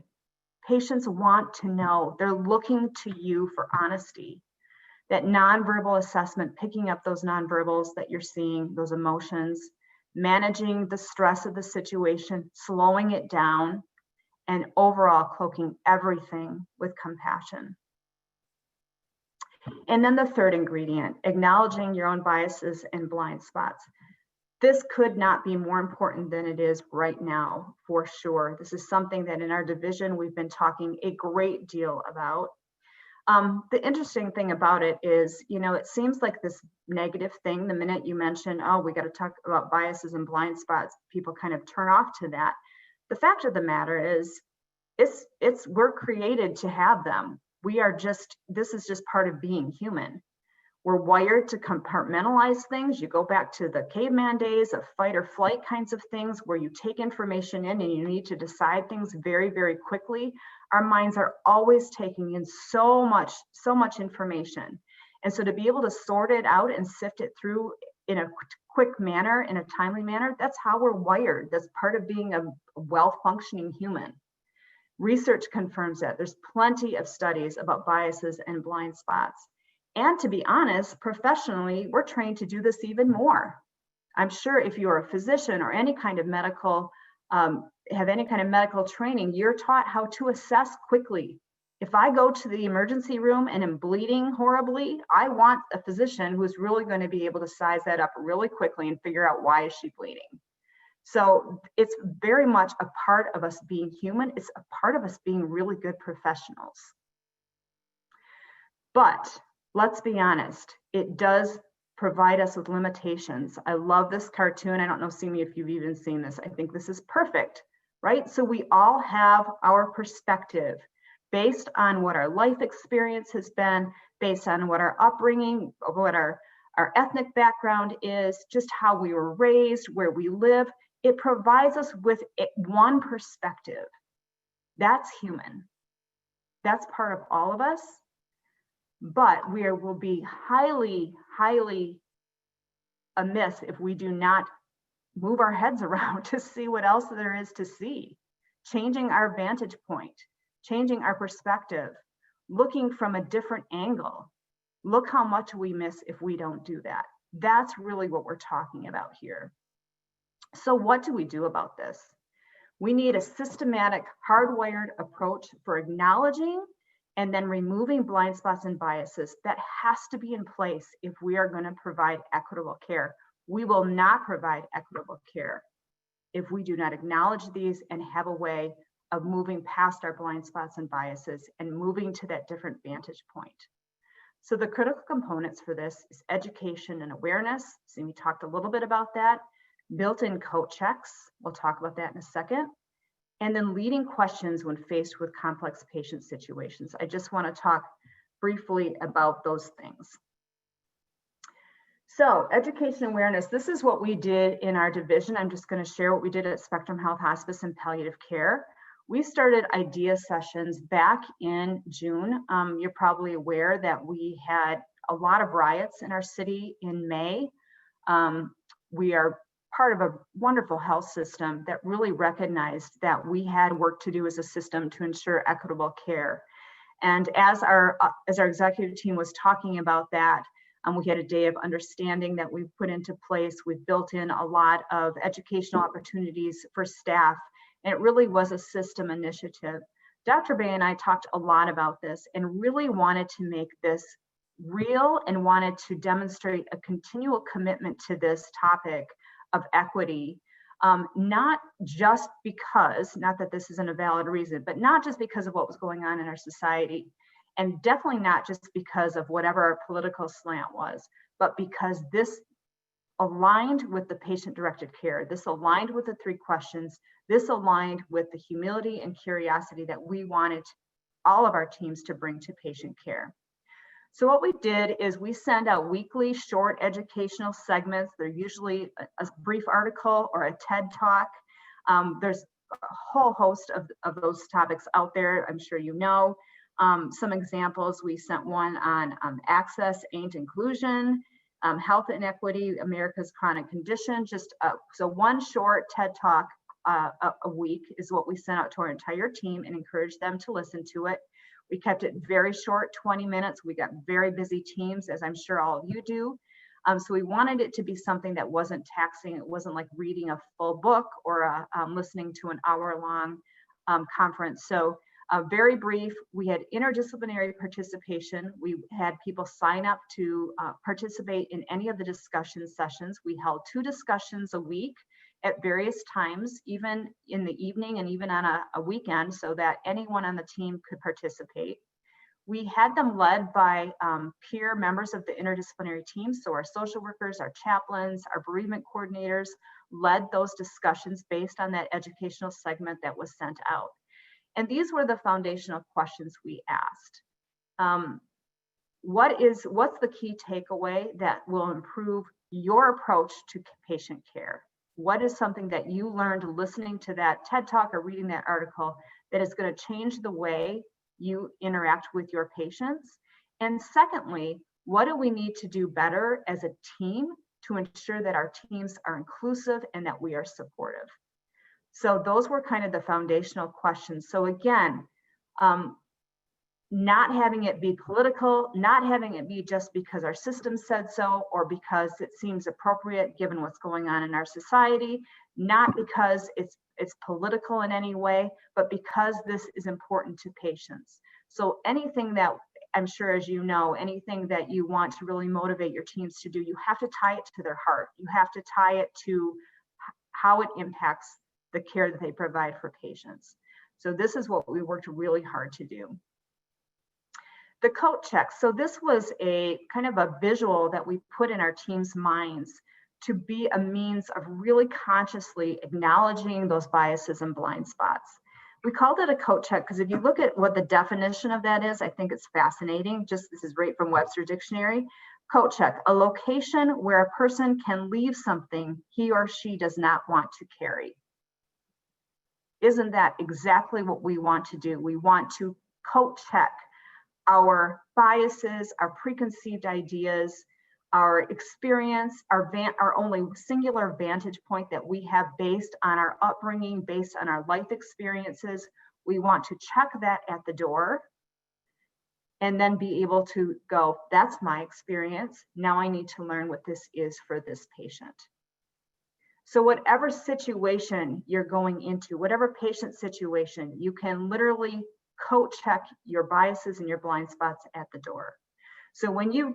Patients want to know. They're looking to you for honesty. That nonverbal assessment, picking up those nonverbals that you're seeing, those emotions, managing the stress of the situation, slowing it down, and overall cloaking everything with compassion. And then the third ingredient, acknowledging your own biases and blind spots. This could not be more important than it is right now, for sure. This is something that in our division, we've been talking a great deal about. The interesting thing about it is, it seems like this negative thing, the minute you mention, oh, we got to talk about biases and blind spots, people kind of turn off to that. The fact of the matter is, we're created to have them. This is just part of being human. We're wired to compartmentalize things. You go back to the caveman days of fight or flight kinds of things where you take information in and you need to decide things very, very quickly. Our minds are always taking in so much information. And so to be able to sort it out and sift it through in a quick manner, in a timely manner, that's how we're wired. That's part of being a well-functioning human. Research confirms that. There's plenty of studies about biases and blind spots. And to be honest, professionally, we're trained to do this even more. I'm sure if you're a physician or any kind of medical, have any kind of medical training, you're taught how to assess quickly. If I go to the emergency room and am bleeding horribly, I want a physician who's really going to be able to size that up really quickly and figure out why is she bleeding. So it's very much a part of us being human. It's a part of us being really good professionals. But let's be honest, it does provide us with limitations. I love this cartoon. I don't know, Simin, if you've even seen this. I think this is perfect, right? So we all have our perspective based on what our life experience has been, based on what our upbringing, what our ethnic background is, just how we were raised, where we live. It provides us with one perspective. That's human. That's part of all of us. But we will be highly, highly amiss if we do not move our heads around to see what else there is to see. Changing our vantage point, changing our perspective, looking from a different angle. Look how much we miss if we don't do that. That's really what we're talking about here. So what do we do about this? We need a systematic, hardwired approach for acknowledging and then removing blind spots and biases. That has to be in place if we are going to provide equitable care. We will not provide equitable care if we do not acknowledge these and have a way of moving past our blind spots and biases and moving to that different vantage point. So the critical components for this is education and awareness. So we talked a little bit about that. Built-in code checks. We'll talk about that in a second. And then leading questions when faced with complex patient situations. I just want to talk briefly about those things. So education awareness, this is what we did in our division. I'm just going to share what we did at Spectrum Health Hospice and Palliative Care. We started idea sessions back in June. You're probably aware that we had a lot of riots in our city in May. We are part of a wonderful health system that really recognized that we had work to do as a system to ensure equitable care. And as our executive team was talking about that, we had a day of understanding that we've put into place. We've built in a lot of educational opportunities for staff, and it really was a system initiative. Dr. Bay and I talked a lot about this and really wanted to make this real and wanted to demonstrate a continual commitment to this topic of equity, not just because, not that this isn't a valid reason, but not just because of what was going on in our society, and definitely not just because of whatever our political slant was, but because this aligned with the patient-directed care. This aligned with the 3 questions. This aligned with the humility and curiosity that we wanted all of our teams to bring to patient care. So what we did is we send out weekly short educational segments. They're usually a brief article or a TED Talk. There's a whole host of those topics out there, I'm sure you know. Some examples, we sent one on access ain't inclusion, health inequity, America's chronic condition. So one short TED Talk a week is what we sent out to our entire team and encouraged them to listen to it. We kept it very short, 20 minutes. We got very busy teams, as I'm sure all of you do. So we wanted it to be something that wasn't taxing. It wasn't like reading a full book or listening to an hour-long conference. So very brief. We had interdisciplinary participation. We had people sign up to participate in any of the discussion sessions. We held 2 discussions a week at various times, even in the evening and even on a weekend, so that anyone on the team could participate. We had them led by peer members of the interdisciplinary team. So our social workers, our chaplains, our bereavement coordinators led those discussions based on that educational segment that was sent out. And these were the foundational questions we asked. What's the key takeaway that will improve your approach to patient care? What is something that you learned listening to that TED Talk or reading that article that is going to change the way you interact with your patients? And secondly, what do we need to do better as a team to ensure that our teams are inclusive and that we are supportive? So those were kind of the foundational questions. So again, not having it be political, not having it be just because our system said so, or because it seems appropriate given what's going on in our society, not because it's political in any way, but because this is important to patients. So anything that, I'm sure as you know, anything that you want to really motivate your teams to do, you have to tie it to their heart. You have to tie it to how it impacts the care that they provide for patients. So this is what we worked really hard to do. The coat check. So this was a kind of a visual that we put in our team's minds to be a means of really consciously acknowledging those biases and blind spots. We called it a coat check because if you look at what the definition of that is, I think it's fascinating. Just this is right from Webster Dictionary. Coat check, a location where a person can leave something he or she does not want to carry. Isn't that exactly what we want to do? We want to coat check our biases, our preconceived ideas, our experience, our only singular vantage point that we have based on our upbringing, based on our life experiences. We want to check that at the door and then be able to go, that's my experience. Now I need to learn what this is for this patient. So whatever situation you're going into, whatever patient situation, you can literally coat check your biases and your blind spots at the door. So when you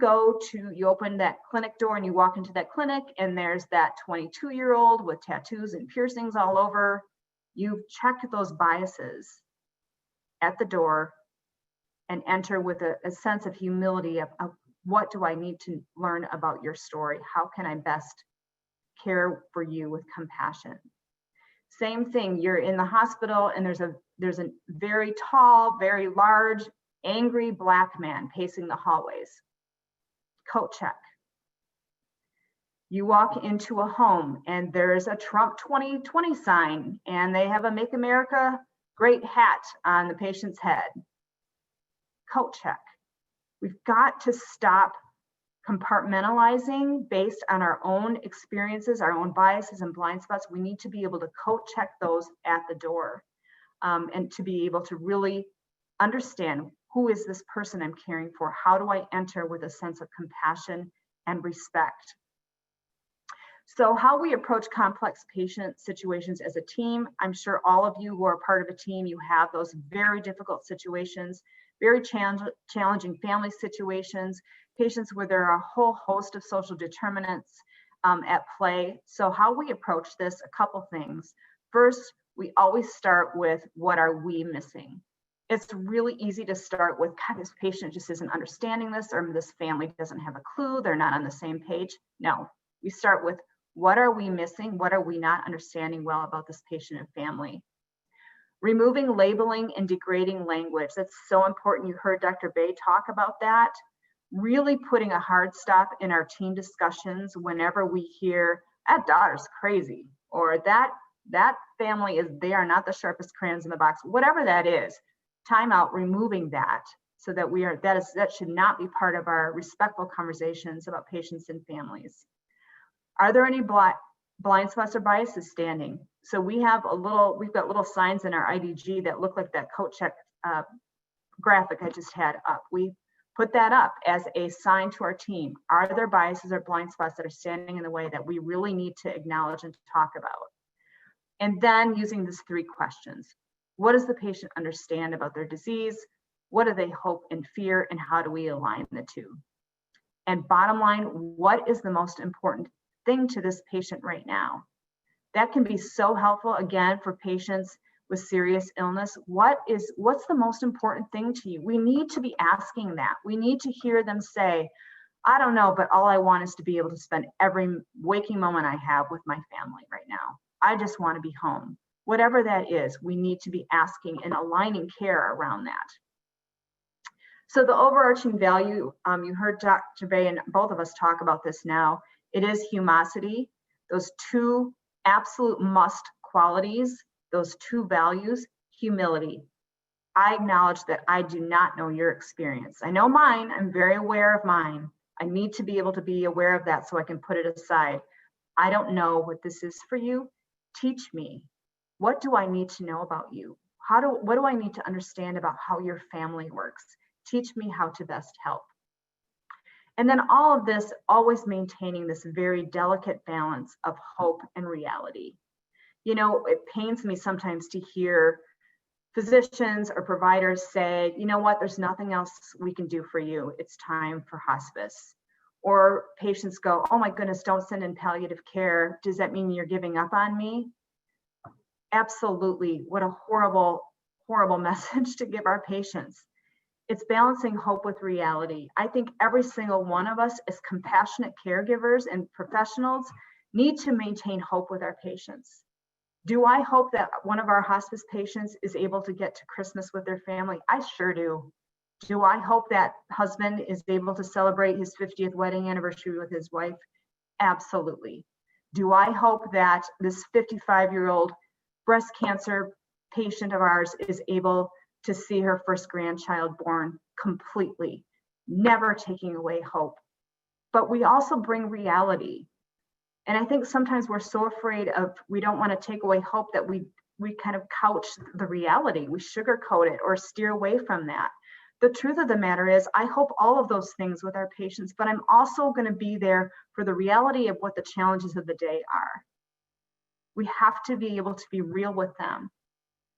open that clinic door and you walk into that clinic and there's that 22-year-old with tattoos and piercings all over, you check those biases at the door and enter with a sense of humility of what do I need to learn about your story? How can I best care for you with compassion? Same thing, you're in the hospital and there's a very tall, very large, angry Black man pacing the hallways. Coat check. You walk into a home and there's a Trump 2020 sign and they have a Make America Great hat on the patient's head. Coat check. We've got to stop compartmentalizing based on our own experiences, our own biases and blind spots. We need to be able to coat check those at the door and to be able to really understand who is this person I'm caring for? How do I enter with a sense of compassion and respect? So how we approach complex patient situations as a team, I'm sure all of you who are part of a team, you have those very difficult situations, very challenging family situations, patients where there are a whole host of social determinants at play. So how we approach this, a couple things. First, we always start with what are we missing? It's really easy to start with, God, this patient just isn't understanding this, or this family doesn't have a clue, they're not on the same page. No, we start with what are we missing? What are we not understanding well about this patient and family? Removing labeling and degrading language. That's so important. You heard Dr. Bay talk about that. Really putting a hard stop in our team discussions whenever we hear, that daughter's crazy, or that family they are not the sharpest crayons in the box, whatever that is. Time out, removing that so that that should not be part of our respectful conversations about patients and families. Are there any blind spots or biases standing? So we've got little signs in our IDG that look like that coat check graphic I just had up. We put that up as a sign to our team. Are there biases or blind spots that are standing in the way that we really need to acknowledge and talk about? And then using these 3 questions. What does the patient understand about their disease? What do they hope and fear? And how do we align the two? And bottom line, what is the most important thing to this patient right now? That can be so helpful, again, for patients with serious illness. What's the most important thing to you? We need to be asking that. We need to hear them say, I don't know, but all I want is to be able to spend every waking moment I have with my family right now. I just want to be home. Whatever that is, we need to be asking and aligning care around that. So the overarching value, you heard Dr. Bay and both of us talk about this now, it is humosity. Those 2 absolute must qualities, those 2 values, humility. I acknowledge that I do not know your experience. I know mine, I'm very aware of mine. I need to be able to be aware of that so I can put it aside. I don't know what this is for you. Teach me. What do I need to know about you? What do I need to understand about how your family works? Teach me how to best help. And then all of this, always maintaining this very delicate balance of hope and reality. You know, it pains me sometimes to hear physicians or providers say, you know what, there's nothing else we can do for you. It's time for hospice. Or patients go, oh my goodness, don't send in palliative care. Does that mean you're giving up on me? Absolutely. What a horrible, horrible message to give our patients. It's balancing hope with reality. I think every single one of us as compassionate caregivers and professionals need to maintain hope with our patients. Do I hope that one of our hospice patients is able to get to Christmas with their family? I sure do. Do I hope that husband is able to celebrate his 50th wedding anniversary with his wife? Absolutely. Do I hope that this 55-year-old breast cancer patient of ours is able to see her first grandchild born? Completely. Never taking away hope. But we also bring reality. And I think sometimes we're so afraid of, we don't want to take away hope that we kind of couch the reality. We sugarcoat it or steer away from that. The truth of the matter is, I hope all of those things with our patients, but I'm also going to be there for the reality of what the challenges of the day are. We have to be able to be real with them.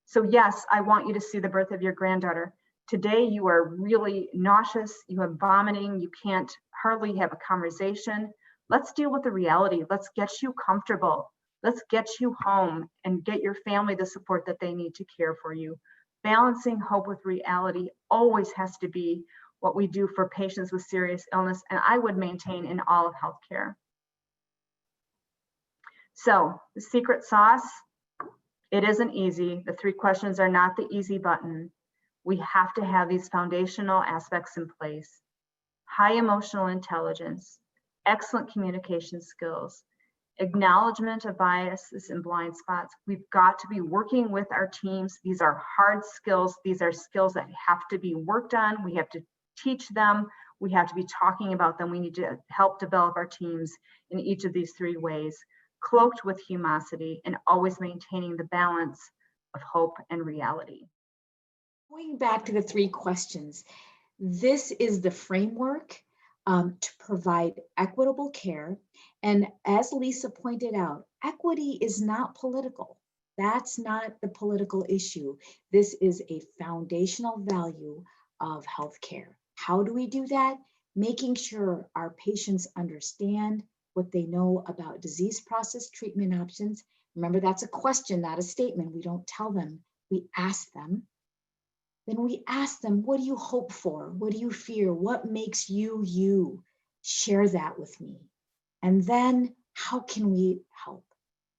So yes, I want you to see the birth of your granddaughter. Today, you are really nauseous, you have vomiting, you can't hardly have a conversation. Let's deal with the reality. Let's get you comfortable. Let's get you home and get your family the support that they need to care for you. Balancing hope with reality always has to be what we do for patients with serious illness, and I would maintain in all of healthcare. So the secret sauce, it isn't easy. The 3 questions are not the easy button. We have to have these foundational aspects in place. High emotional intelligence, excellent communication skills, acknowledgement of biases and blind spots. We've got to be working with our teams. These are hard skills. These are skills that have to be worked on. We have to teach them. We have to be talking about them. We need to help develop our teams in each of these 3 ways, cloaked with humility and always maintaining the balance of hope and reality. Going back to the 3 questions, this is the framework to provide equitable care. And as Lisa pointed out, equity is not political. That's not the political issue. This is a foundational value of healthcare. How do we do that? Making sure our patients understand what they know about disease process, treatment options. Remember, that's a question, not a statement. We don't tell them, we ask them. Then we ask them, what do you hope for? What do you fear? What makes you, you? Share that with me. And then how can we help?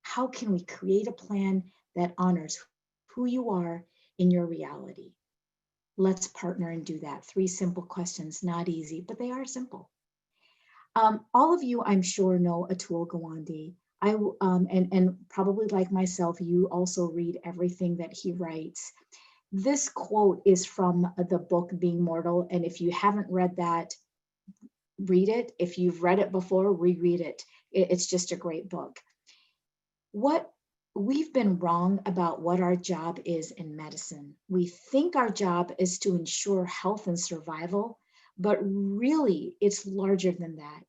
How can we create a plan that honors who you are in your reality? Let's partner and do that. 3 simple questions, not easy, but they are simple. All of you, I'm sure, know Atul Gawande. And probably like myself, you also read everything that he writes. This quote is from the book Being Mortal. And if you haven't read that, read it. If you've read it before, reread it. It's just a great book. What we've been wrong about what our job is in medicine. We think our job is to ensure health and survival, but really it's larger than that.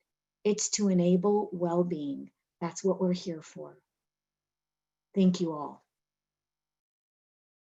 It's to enable well-being. That's what we're here for. Thank you all.